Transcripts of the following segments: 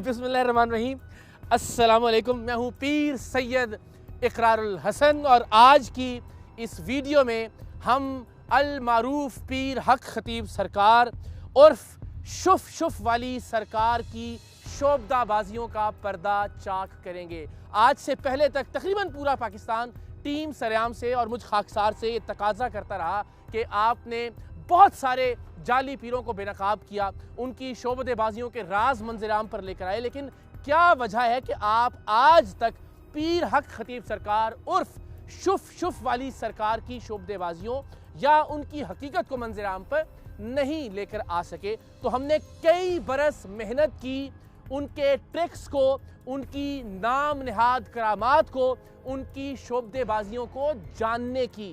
बिस्मिल्लाहिर्रहमानिर्रहीम। अस्सलामुअलैकुम। मैं हूँ पीर सैयद इकरारुल हसन और आज की इस वीडियो में हम अल मारूफ पीर हक खतीब सरकार उर्फ शुफ वाली सरकार की शोबदाबाजियों का पर्दा चाक करेंगे। आज से पहले तक तकरीबन पूरा पाकिस्तान टीम सरेआम से और मुझ खाकसार से ये तकाजा करता रहा कि आपने बहुत सारे जाली पीरों को बेनकाब किया, उनकी शोबदेबाजियों के राज मंजराम पर लेकर आए, लेकिन क्या वजह है कि आप आज तक पीर हक खतीब सरकार उर्फ शुफ वाली सरकार की शोबदेबाजियों या उनकी हकीकत को मंजराम पर नहीं लेकर आ सके? तो हमने कई बरस मेहनत की उनके ट्रिक्स को, उनकी नाम निहाद करामात को, उनकी शोबदेबाजियों को जानने की,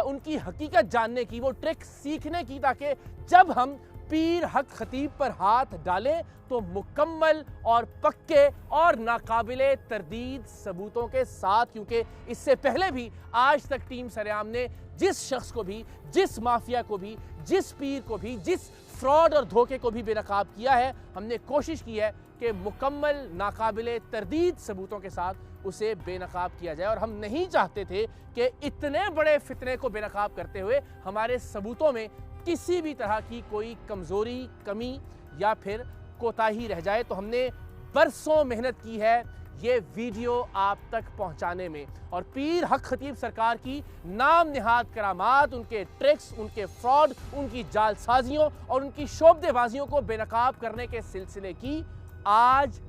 उनकी हकीकत जानने की, वो ट्रिक सीखने की, ताकि जब हम पीर हक खतीब पर हाथ डालें तो मुकम्मल और पक्के और नाकाबिले तरदीद सबूतों के साथ। क्योंकि इससे पहले भी आज तक टीम सरेआम ने जिस शख्स को भी, जिस माफिया को भी, जिस पीर को भी, जिस फ्रॉड और धोखे को भी बेनकाब किया है, हमने कोशिश की है कि मुकम्मल नाकाबिले तरदीद सबूतों के साथ उसे बेनकाब किया जाए। और हम नहीं चाहते थे कि इतने बड़े फितने को बेनकाब करते हुए हमारे सबूतों में किसी भी तरह की कोई कमज़ोरी, कमी या फिर कोताही रह जाए। तो हमने बरसों मेहनत की है ये वीडियो आप तक पहुंचाने में, और पीर हक खतीब सरकार की नाम निहाद करामात, उनके ट्रिक्स, उनके फ्रॉड, उनकी जालसाजियों और उनकी शोबदेबाजियों को बेनकाब करने के सिलसिले की आज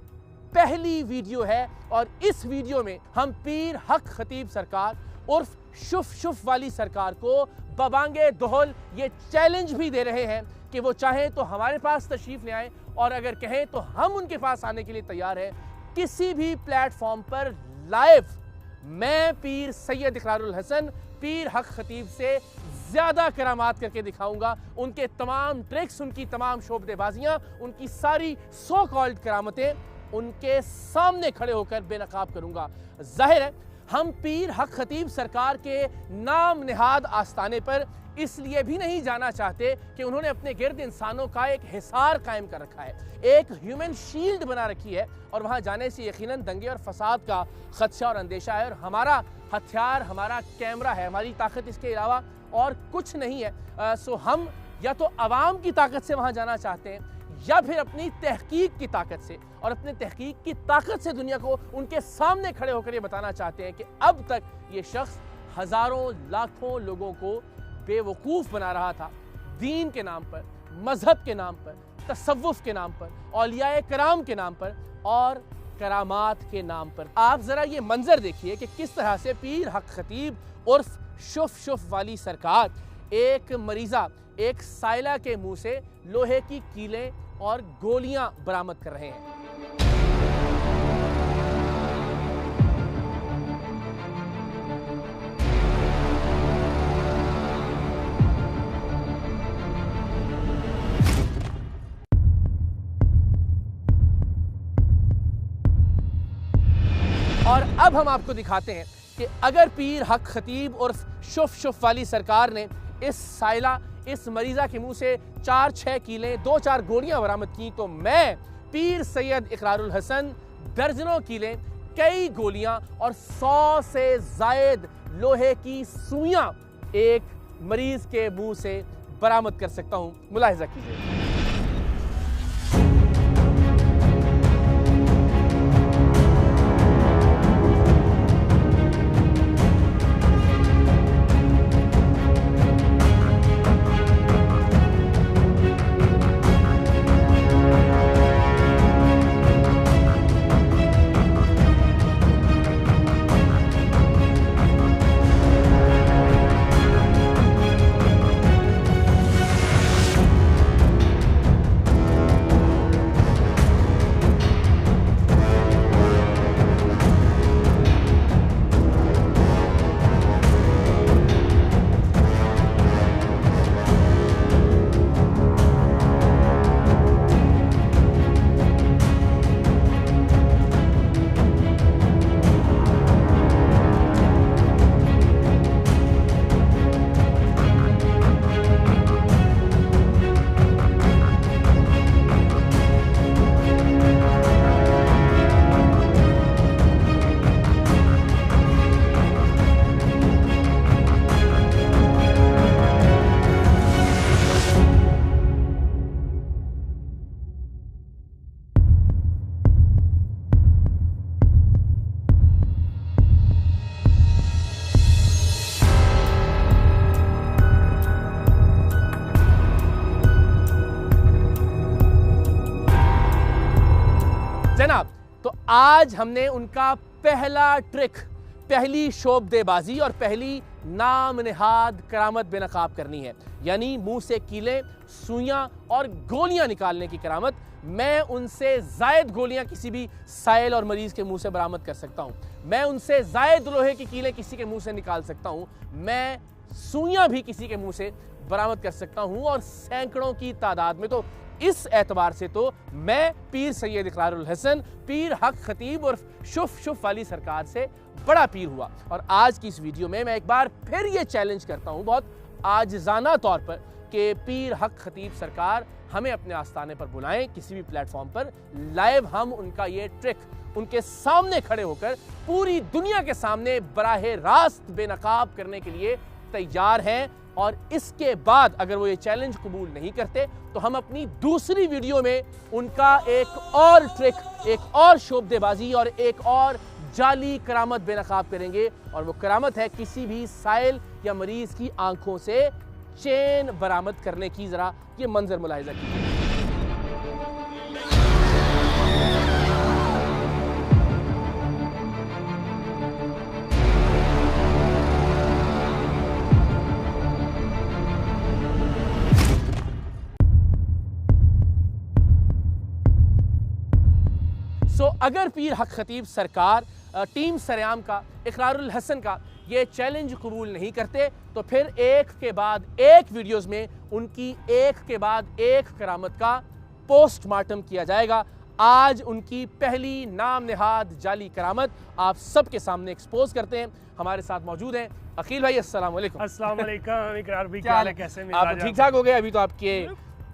पहली वीडियो है। और इस वीडियो में हम पीर हक खतीब सरकार उर्फ शुफ वाली सरकार को बबांगे दोहल ये चैलेंज भी दे रहे हैं कि वो चाहें तो हमारे पास तशरीफ ले आएं, और अगर कहें तो हम उनके पास आने के लिए तैयार हैं। किसी भी प्लेटफॉर्म पर लाइव मैं पीर सैयद इकरारुल हसन पीर हक खतीब से ज़्यादा करामात करके दिखाऊंगा। उनके तमाम ट्रिक्स, उनकी तमाम शोबदेबाजियाँ, उनकी सारी सो कॉल्ड करामतें उनके सामने खड़े होकर बेनकाब करूंगा। जाहिर है हम पीर हक खतीब सरकार के नाम निहाद आस्ताने पर इसलिए भी नहीं जाना चाहते कि उन्होंने अपने गिर्द इंसानों का एक हिसार कायम कर रखा है, एक ह्यूमन शील्ड बना रखी है, और वहां जाने से यकीनन दंगे और फसाद का खदशा और अंदेशा है। और हमारा हथियार, हमारा कैमरा है, हमारी ताकत इसके अलावा और कुछ नहीं है। सो हम या तो अवाम की ताकत से वहां जाना चाहते हैं या फिर अपनी तहकीक की ताकत से, और अपने तहकीक की ताकत से दुनिया को उनके सामने खड़े होकर ये बताना चाहते हैं कि अब तक ये शख्स हजारों लाखों लोगों को बेवकूफ़ बना रहा था, दीन के नाम पर, मजहब के नाम पर, तसव्वुफ के नाम पर, औलियाए कराम के नाम पर और करामात के नाम पर। आप ज़रा ये मंजर देखिए कि किस तरह से पीर हक खतीब उर्फ शुफ वाली सरकार एक मरीज़ा, एक साइला के मुंह से लोहे की कीलें और गोलियां बरामद कर रहे हैं। और अब हम आपको दिखाते हैं कि अगर पीर हक खतीब उर्फ शुफ वाली सरकार ने इस साइला, इस मरीज़ा के मुंह से 4-6 कीलें, 2-4 गोलियां बरामद की, तो मैं पीर सैयद इकरारुल हसन दर्जनों कीलें, कई गोलियां और 100 से ज़ायद लोहे की सुइयां एक मरीज़ के मुंह से बरामद कर सकता हूं। मुलाहिजा कीजिए। आज हमने उनका पहला ट्रिक, पहली शोबदेबाजी और पहली नाम नेहाद करामत बेनकाब करनी है, यानी मुंह से कीलें, सुइयां और गोलियां निकालने की करामत। मैं उनसे जायद गोलियां किसी भी साइल और मरीज के मुंह से बरामद कर सकता हूं, मैं उनसे जायद लोहे की कीलें किसी के मुंह से निकाल सकता हूं, मैं सुइयां भी किसी के मुंह से बरामद कर सकता हूं, और सैकड़ों की तादाद में। तो इस एतबार से तो मैं पीर सैयद इकरारुल हसन, पीर हक खतीब और शुफ शुफ वाली सरकार से बड़ा पीर हुआ। और आज की इस वीडियो में मैं एक बार फिर ये चैलेंज करता हूं बहुत आजिज़ाना तौर पर कि पीर हक खतीब सरकार हमें अपने आस्थाने पर बुलाएं, किसी भी प्लेटफॉर्म पर लाइव हम उनका ये ट्रिक उनके सामने खड़े होकर पूरी दुनिया के सामने बराह रास्त बेनकाब करने के लिए तैयार हैं। और इसके बाद अगर वो ये चैलेंज कबूल नहीं करते तो हम अपनी दूसरी वीडियो में उनका एक और ट्रिक, एक और शोबदेबाजी और एक और जाली करामत बेनकाब करेंगे। और वो करामत है किसी भी साइल या मरीज की आंखों से चैन बरामद करने की। जरा ये मंजर मुलाहिजा कीजिए। अगर पीर हक खतीब सरकार टीम सरेआम का, इकरारुल हसन का ये चैलेंज कबूल नहीं करते तो फिर एक के बाद एक वीडियोस में उनकी एक के बाद एक करामत का पोस्टमार्टम किया जाएगा। आज उनकी पहली नाम नेहाद जाली करामत आप सबके सामने एक्सपोज करते हैं। हमारे साथ मौजूद हैं अकील भाई। अस्सलाम वालेकुम। अस्सलाम वालेकुम इकरार भाई, क्या हाल है, कैसे हैं? आप ठीक ठाक हो गए? अभी तो आपके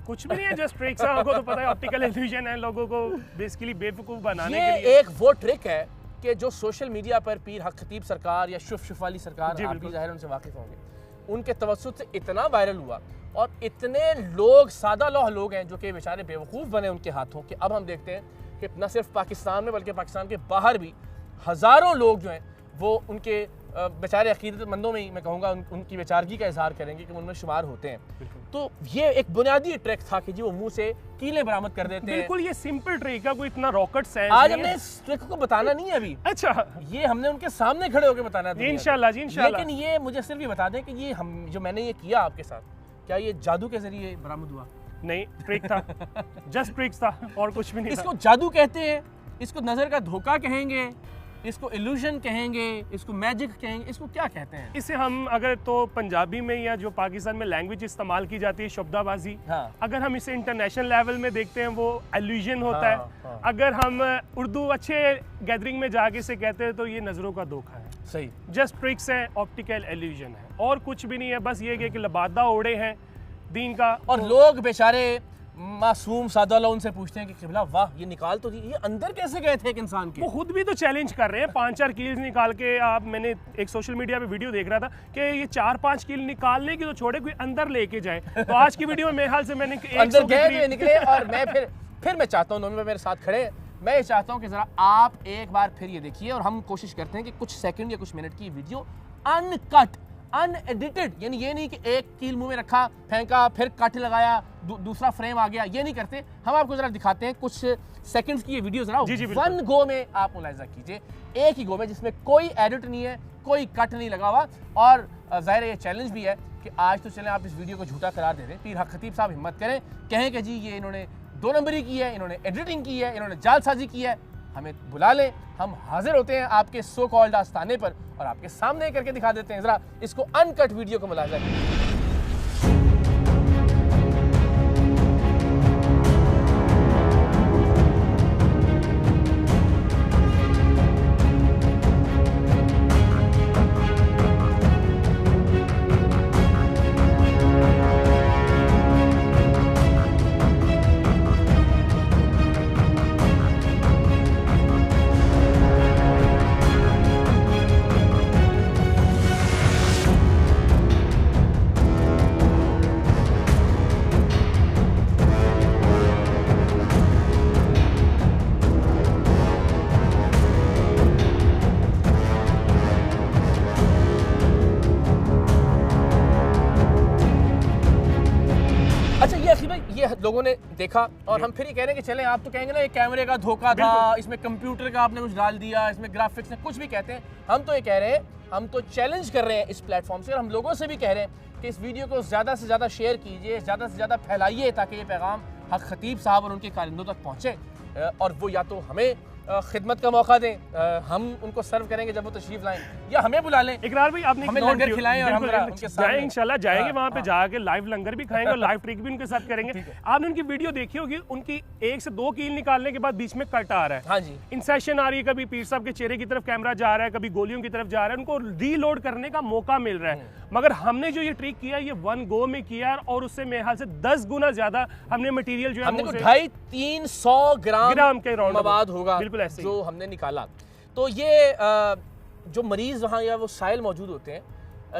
कुछ भी नहीं है, जस्ट ट्रिक्स है, आपको तो पता है ऑप्टिकल इल्यूजन है, लोगों को बेसिकली बेवकूफ बनाने के लिए। एक वो ट्रिक है कि जो सोशल मीडिया पर पीर हक खतीब सरकार या शुफ शुफ वाली सरकार, आप भी ज़ाहिर उनसे वाकिफ होंगे, उनके तवस्सुत से इतना वायरल हुआ और इतने लोग, सादा लौह लोग हैं जो कि बेचारे बेवकूफ़ बने उनके हाथों के। अब हम देखते हैं कि न सिर्फ पाकिस्तान में बल्कि पाकिस्तान के बाहर भी हज़ारों लोग जो हैं वो उनके बेचारे अकीदतमंदों में ही मैं कहूँगा उनकी बेचारगी का इजहार करेंगे कि उनमें शुमार होते हैं। तो ये एक बुनियादी ट्रिक था कि जी वो मुंह से कीलें बरामद कर देते हैं। बिल्कुल, ये सिंपल ट्रिक है, कोई इतना रॉकेट साइंस आज हमने इस ट्रिक को बताना नहीं है अभी। अच्छा, ये हमने उनके सामने खड़े होकर बताना है इंशाल्लाह जी, इंशाल्लाह। लेकिन ये मुझे सिर्फ ये बता दें कि ये हम जो मैंने ये किया आपके साथ, क्या ये जादू के जरिए बरामद हुआ? नहीं, ट्रिक था, जस्ट ट्रिक्स था और कुछ भी नहीं। इसको जादू कहते हैं, इसको नजर का धोखा कहेंगे, इसको इल्यूजन कहेंगे, इसको मैजिक कहेंगे, इसको क्या कहते हैं? इसे हम अगर तो पंजाबी में या जो पाकिस्तान में लैंग्वेज इस्तेमाल की जाती है शब्दाबाजी, हाँ। अगर हम इसे इंटरनेशनल लेवल में देखते हैं वो इल्यूजन होता है। हाँ। अगर हम उर्दू अच्छे गैदरिंग में जाके से कहते हैं तो ये नज़रों का धोखा है। सही, जस्ट ट्रिक्स है, ऑप्टिकल इल्यूजन है और कुछ भी नहीं है। बस ये कि लबादा ओढ़े हैं दीन का, और लोग बेचारे मासूम सादा लोग उनसे पूछते हैं कि किबला वाह ये निकाल तो दी, ये अंदर कैसे गए थे एक इंसान के? वो खुद भी तो चैलेंज कर रहे हैं, 5-4 कील निकाल के। आप, मैंने एक सोशल मीडिया पे वीडियो देख रहा था कि ये 4-5 कील निकालने की तो छोड़े, कोई अंदर लेके जाए। तो आज की वीडियो में मेरे हाल से मैंने अंदर गए निकले। और मैं फिर मैं चाहता हूँ दोनों मेरे साथ खड़े, मैं ये चाहता हूँ कि जरा आप एक बार फिर ये देखिए और हम कोशिश करते हैं कि कुछ सेकंड या कुछ मिनट की वीडियो अनकट, अनएडिटेड, यानी ये नहीं कि एक कील मुंह में रखा, फेंका, फिर कट लगाया, दूसरा फ्रेम आ गया, ये नहीं करते। हम आपको जरा दिखाते हैं कुछ सेकंड्स की ये वीडियो, जरा वन गो में आप मुलाहिजा कीजिए, एक ही गो में, जिसमें कोई एडिट नहीं है, कोई कट नहीं लगा हुआ। और ज़ाहिर ये चैलेंज भी है कि आज तो चलें आप इस वीडियो को झूठा करार दे दें, पीर हक खतीब साहब हिम्मत करें, कहें कि जी ये इन्होंने 2 नंबरी की है, इन्होंने एडिटिंग की है, इन्होंने जालसाजी की है, हमें बुला लें, हम हाजिर होते हैं आपके सो कॉल्ड आस्थाने पर और आपके सामने करके दिखा देते हैं। जरा इसको अनकट वीडियो को मुलाहिजा कीजिए। लोगों ने देखा और हम फिर ये कह रहे हैं कि चलें, आप तो कहेंगे ना ये कैमरे का धोखा था, इसमें कंप्यूटर का आपने कुछ डाल दिया, इसमें ग्राफिक्स ने कुछ भी कहते हैं। हम तो ये कह रहे हैं, हम तो चैलेंज कर रहे हैं इस प्लेटफॉर्म से, और हम लोगों से भी कह रहे हैं कि इस वीडियो को ज़्यादा से ज़्यादा शेयर कीजिए, ज़्यादा से ज़्यादा फैलाइए, ताकि ये पैगाम हक खतीब साहब और उनके कारिंदों तक पहुँचे और वो या तो हमें खिदमत का मौका दें, हम उनको सर्व करेंगे जब वो तशरीफ लाएं, या हमें बुला लें, इकरार भाई आपने हमें लंगर खिलाएं और हम जाएंगे इंशाल्लाह, जाएंगे वहाँ पे जाके लाइव लंगर भी खाएंगे और लाइव ट्रिक भी उनके साथ करेंगे। आपने उनकी वीडियो देखी होगी, उनकी 1 से 2 कील निकालने के बाद बीच में कट आ रहा है, हाँ जी, इंसेशन आ रही है, कभी पीर साहब के चेहरे की तरफ कैमरा जा रहा है, कभी गोलियों की तरफ जा रहा है, उनको रीलोड करने का मौका मिल रहा है। मगर हमने जो ये ट्रिक किया ये 1 गो में किया और उससे मेरे ख्याल से 10 गुना ज्यादा हमने मटेरियल जो है 250-300 ग्राम के राउंड मवाद होगा बिल्कुल ऐसे जो हमने निकाला। तो ये जो मरीज वहाँ या वो साइल मौजूद होते हैं,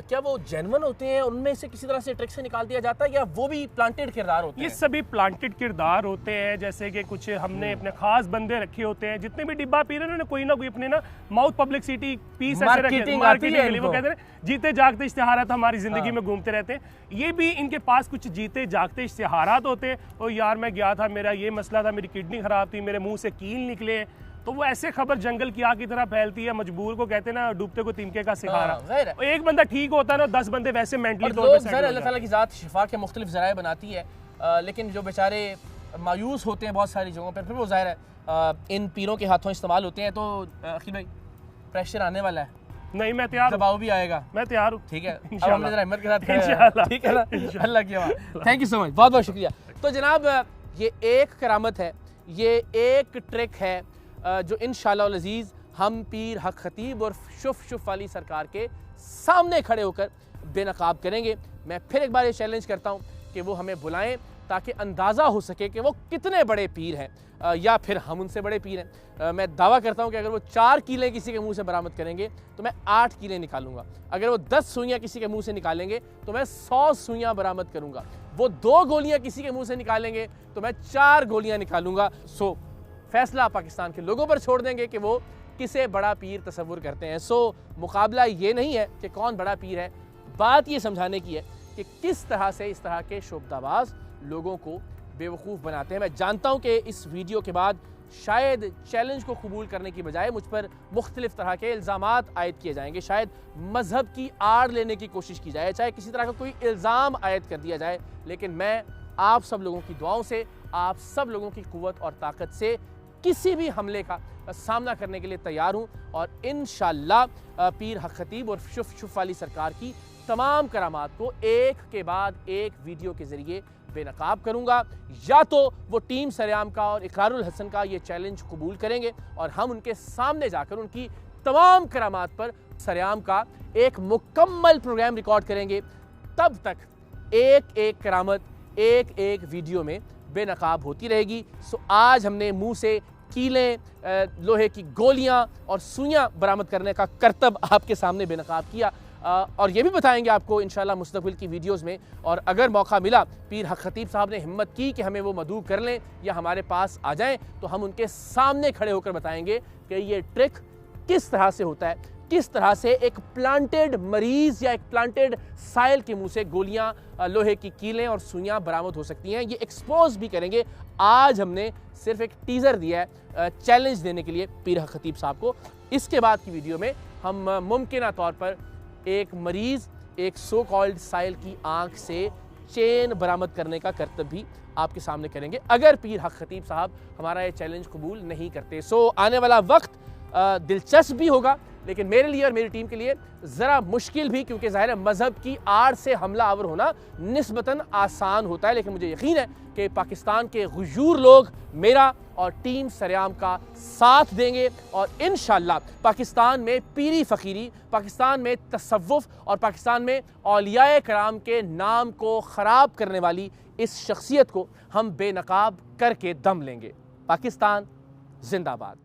क्या वो जेन्युइन होते हैं, उनमें से किसी तरह से ट्रिक से निकाल दिया जाता है, या वो भी प्लांटेड किरदार होते हैं? ये सभी प्लांटेड किरदार होते हैं। जैसे कि कुछ हमने अपने खास बंदे रखे होते हैं, जितने भी डिब्बा पी रहे हैं कोई ना कोई अपने ना माउथ पब्लिसिटी पीस ऐसे रखे, मार्केटिंग के लिए वो कहते हैं जीते जागते इश्तिहारात हमारी जिंदगी में घूमते रहते हैं। ये भी इनके पास कुछ जीते जागते इश्तिहारात होते हैं। और यार मैं गया था, मेरा ये मसला था, मेरी किडनी खराब थी, मेरे मुंह से कील निकले, तो वो ऐसे खबर जंगल की आग की तरह फैलती है। मजबूर को कहते हैं ना, डूबते को तिनके का सिखारा। एक बंदा ठीक होता है ना, 10 बंदे वैसे मेंटली तौर पे अल्लाह ताला की ज़ात शिफा के मुख्तलिफ ज़राए बनाती है, लेकिन जो बेचारे मायूस होते हैं बहुत सारी जगहों पर, फिर वो ज़ाहिर है इन पीरों के हाथों इस्तेमाल होते हैं। तो अखिल भाई प्रेशर आने वाला है। नहीं मैं तैयार हूं, दबाव भी आएगा, मैं तैयार हूँ। ठीक है, अब हमने जरा हिम्मत के साथ इंशाल्लाह, ठीक है ना, अल्लाह की आवाज़। थैंक यू सो मच, बहुत बहुत शुक्रिया। तो जनाब ये एक करामत है, ये एक ट्रिक है जो इंशाअल्लाह अज़ीज़ हम पीर हक खतीब और शुफ वाली सरकार के सामने खड़े होकर बेनकाब करेंगे। मैं फिर एक बार ये चैलेंज करता हूँ कि वो हमें बुलाएं, ताकि अंदाज़ा हो सके कि वो कितने बड़े पीर हैं या फिर हम उनसे बड़े पीर हैं। मैं दावा करता हूँ कि अगर वो 4 कीलें किसी के मुंह से बरामद करेंगे तो मैं 8 कीलें निकालूंगा। अगर वो 10 सुइयाँ किसी के मुंह से निकालेंगे तो मैं 100 सुइयाँ बरामद करूँगा। वो 2 गोलियाँ किसी के मुंह से निकालेंगे तो मैं 4 गोलियाँ निकालूंगा। सो फैसला पाकिस्तान के लोगों पर छोड़ देंगे कि वो किसे बड़ा पीर तसव्वुर करते हैं। सो मुकाबला ये नहीं है कि कौन बड़ा पीर है, बात ये समझाने की है कि किस तरह से इस तरह के शोबदाबाज लोगों को बेवकूफ़ बनाते हैं। मैं जानता हूं कि इस वीडियो के बाद शायद चैलेंज को कबूल करने की बजाय मुझ पर मुख्तलिफ तरह के इल्ज़ामात आयद किए जाएंगे, शायद मज़हब की आड़ लेने की कोशिश की जाए, चाहे किसी तरह का कोई इल्ज़ाम आयद कर दिया जाए। लेकिन मैं आप सब लोगों की दुआओं से, आप सब लोगों की क़ुव्वत और ताकत से किसी भी हमले का सामना करने के लिए तैयार हूँ और इंशाअल्लाह पीर हक खतीब और शुफ वाली सरकार की तमाम करामात को एक के बाद एक वीडियो के ज़रिए बेनकाब करूँगा। या तो वो टीम सरेआम का और इकरारुल हसन का ये चैलेंज कबूल करेंगे और हम उनके सामने जाकर उनकी तमाम करामात पर सरेआम का एक मुकम्मल प्रोग्राम रिकॉर्ड करेंगे। तब तक एक एक करामत एक एक वीडियो में बेनकाब होती रहेगी। सो आज हमने मुंह से कीलें, लोहे की गोलियां और सुइयां बरामद करने का करतब आपके सामने बेनकाब किया और ये भी बताएंगे आपको इंशाल्लाह मुस्तक़बिल की वीडियोस में। और अगर मौका मिला, पीर हक खतीब साहब ने हिम्मत की कि हमें वो मदऊ कर लें या हमारे पास आ जाएं, तो हम उनके सामने खड़े होकर बताएंगे कि ये ट्रिक किस तरह से होता है, किस तरह से एक प्लांटेड मरीज या एक प्लांटेड साइल के मुंह से गोलियां, लोहे की कीलें और सुइयां बरामद हो सकती हैं। ये एक्सपोज भी करेंगे। आज हमने सिर्फ एक टीज़र दिया है चैलेंज देने के लिए पीर हक खतीब साहब को। इसके बाद की वीडियो में हम मुमकिन तौर पर एक मरीज, एक सो कॉल्ड साइल की आंख से चेन बरामद करने का करतब भी आपके सामने करेंगे, अगर पीर हक खतीब साहब हमारा ये चैलेंज कबूल नहीं करते। सो आने वाला वक्त दिलचस्प भी होगा, लेकिन मेरे लिए और मेरी टीम के लिए ज़रा मुश्किल भी, क्योंकि ज़ाहिर है मज़हब की आड़ से हमला आवर होना निस्बतन आसान होता है। लेकिन मुझे यकीन है कि पाकिस्तान के गुजूर लोग मेरा और टीम सरेआम का साथ देंगे और इंशाअल्लाह पाकिस्तान में पीरी फ़कीरी, पाकिस्तान में तसव्वुफ़ और पाकिस्तान में औलियाए कराम के नाम को ख़राब करने वाली इस शख्सियत को हम बेनकाब करके दम लेंगे। पाकिस्तान जिंदाबाद।